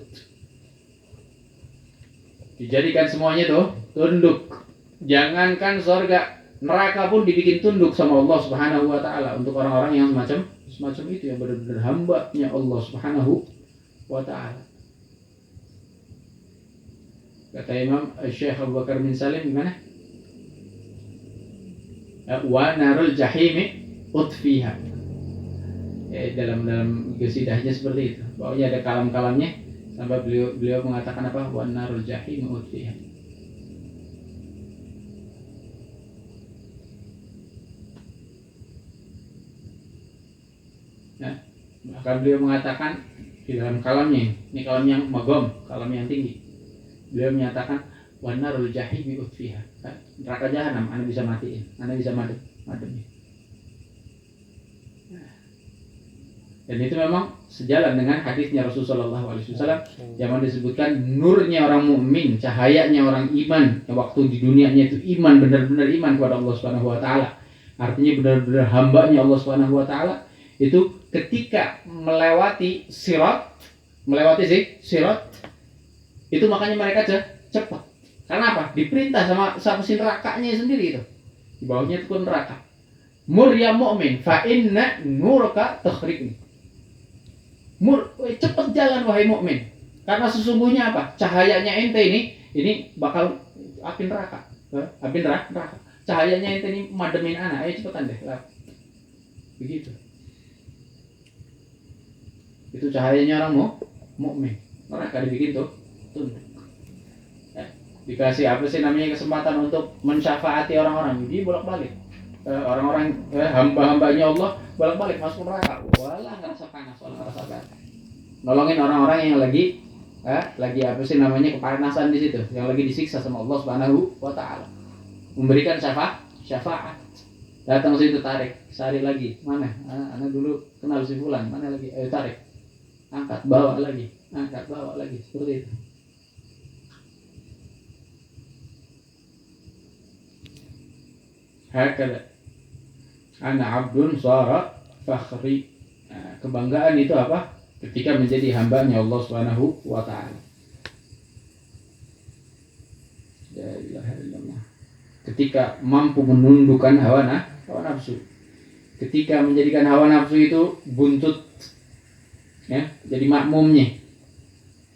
Dijadikan semuanya tuh tunduk. Jangankan surga, neraka pun dibikin tunduk sama Allah Subhanahu wa taala untuk orang-orang yang semacam itu, yang benar-benar hamba-Nya Allah Subhanahu wa taala. Kata Imam Syekh Abu Bakar bin Salim gimana? Wa narul jahimi utfiha. Dalam gesidahnya seperti itu. Bahwa ada kalam-kalamnya sampai beliau mengatakan apa? Wa narul jahimi utfiha. Nah, bahkan beliau mengatakan di dalam kalamnya, ini kalam yang magom, kalam yang tinggi. Beliau menyatakan wa narul jahimi utfiha. Neraka jahanam anda bisa matiin, anda bisa mademi. Dan itu memang sejalan dengan hadisnya Rasulullah SAW yang disebutkan nurnya orang mukmin, cahayanya orang iman yang waktu di dunianya itu iman, benar-benar iman kepada Allah Subhanahu wa taala. Artinya benar-benar hambanya Allah Subhanahu wa taala itu ketika melewati sirat itu makanya mereka cepat. Karena apa? Diperintah sama si nerakanya sendiri itu. Di bawahnya itu pun neraka. Mur ya mu'min fa inna nuraka takhriqni. Cepat jalan wahai mukmin. Karena sesungguhnya apa? Cahayanya ente ini bakal api neraka. Neraka. Cahayanya ente ini mademin anak. Ayo cepetan deh. Lah. Begitu. Itu cahayanya orang mukmin. Neraka dibikin tuh tunduk. Dikasih apa sih namanya kesempatan untuk mensyafaati orang-orang. Jadi bolak-balik. Orang-orang hamba-hambanya Allah bolak-balik masuk neraka. Walah ngerasa panas, ngerasa panas. Nolongin orang-orang yang lagi apa sih namanya kepanasan di situ, yang lagi disiksa sama Allah Subhanahu wa taala. Memberikan syafaat. Datang situ tarik, sehari lagi. Mana? Anak dulu kenal si fulan, mana lagi? Ayo tarik. Angkat, bawa lagi. Angkat, bawa lagi. Seperti itu. Hakada ana abdun sara fakhri. Kebanggaan itu apa? Ketika menjadi hambanya Allah Subhanahu wa taala. La ilaha illallah. Ketika mampu menundukkan hawa nafsu. Ketika menjadikan hawa nafsu itu buntut, ya, jadi makmumnya.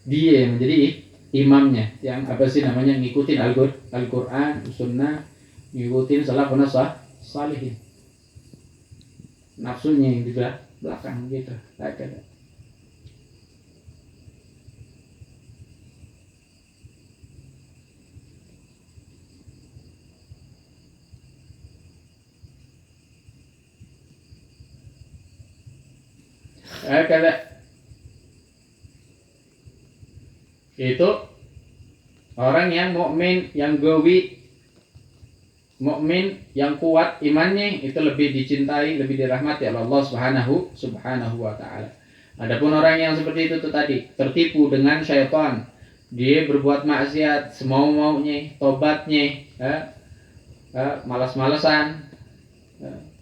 Dia yang menjadi imamnya, yang apa sih namanya, ngikutin Al-Qur'an, sunnah, ngikutin salafun salihin. Nafsunya yang di belakang gitu. Ada. Kada itu orang yang mukmin, yang gawi, mukmin yang kuat imannya, itu lebih dicintai, lebih dirahmati oleh Allah Subhanahu wa taala. Adapun orang yang seperti itu tuh tadi tertipu dengan syaitan, dia berbuat maksiat semau-maunya, tobatnya malas-malesan,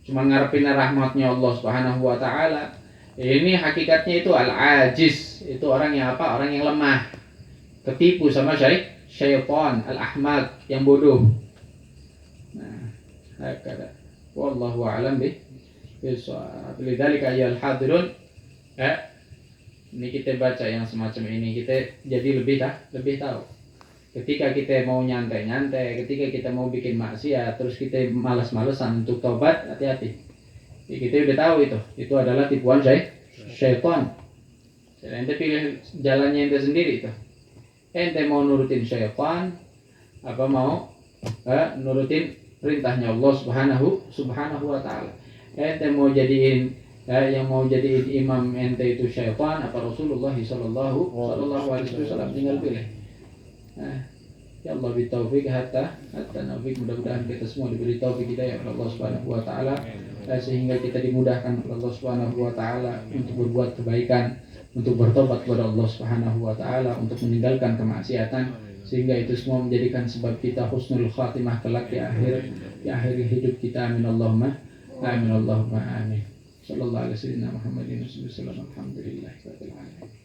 cuma ngarepin rahmatnya Allah Subhanahu wa taala. Ini hakikatnya itu al-ajiz, itu orang yang apa? Orang yang lemah, ketipu sama syaitan, al-ahmad, yang bodoh. Nah, hakada. Wallahu a'lam bisawab. Lidzalika ayyuhal hadirun, ini kita baca yang semacam ini, kita jadi lebih tahu. Ketika kita mau nyantai-nyantai, ketika kita mau bikin maksiat, terus kita malas-malesan untuk tobat, hati-hati. Kita udah tahu itu adalah tipuan syaitan. Ente pilih jalannya ente sendiri itu. Ente mau nurutin syaitan, apa mau nurutin perintahnya Allah Subhanahu wa taala. Ente mau jadiin yang mau jadiin imam ente itu syaitan apa Rasulullah sallallahu alaihi wasallam, tinggal pilih. Ya Allah bitaufik hatta naufik, mudah-mudahan kita semua diberi taufik hidayah oleh Allah Subhanahu wa taala, sehingga kita dimudahkan oleh Allah Subhanahu wa taala untuk berbuat kebaikan, untuk bertobat kepada Allah Subhanahu wa taala, untuk meninggalkan kemaksiatan, sehingga itu semua menjadikan sebab kita husnul khatimah kelak di akhir hidup kita. Amin Allahumma amin. Sallallahu alaihi wasallam Muhammadin sallallahu alhamdulillahirabbil alamin.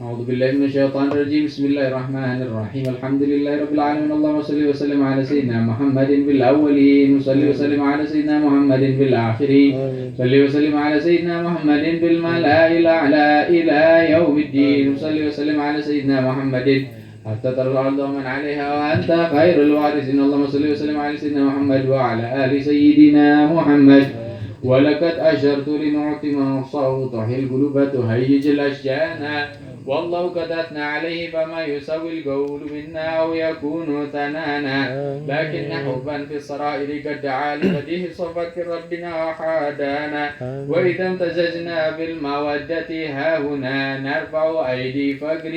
A'udzu billahi minasyaitonir rajim. Bismillahirrahmanirrahim. Alhamdulillahirabbil alamin. Allahumma shalli wa sallim ala sayyidina Muhammadin bil awwalin, wa salli wa sallim ala sayyidina Muhammadin bil akhirin, salli wa sallim ala sayyidina Muhammadin bil mala'il a'la ila yaumiddin, salli wa sallim ala sayyidina Muhammadin hatta tarallahu man 'alaiha wa anta khairul warithin. Allahumma shalli wa sallim ala sayyidina Muhammad wa ala ali sayyidina Muhammad. ولقد أشرت لنعطي من صوت القلوب تهيج الأشجان، والله قد أثنى عليه فما يسوي القول منا أو يكون ثنانا، لكن حبا في السرائر قد دعا لمديه صفة ربنا وحادانا، وإذا امتزجنا بالمودة ها هنا نرفع أيدي فقر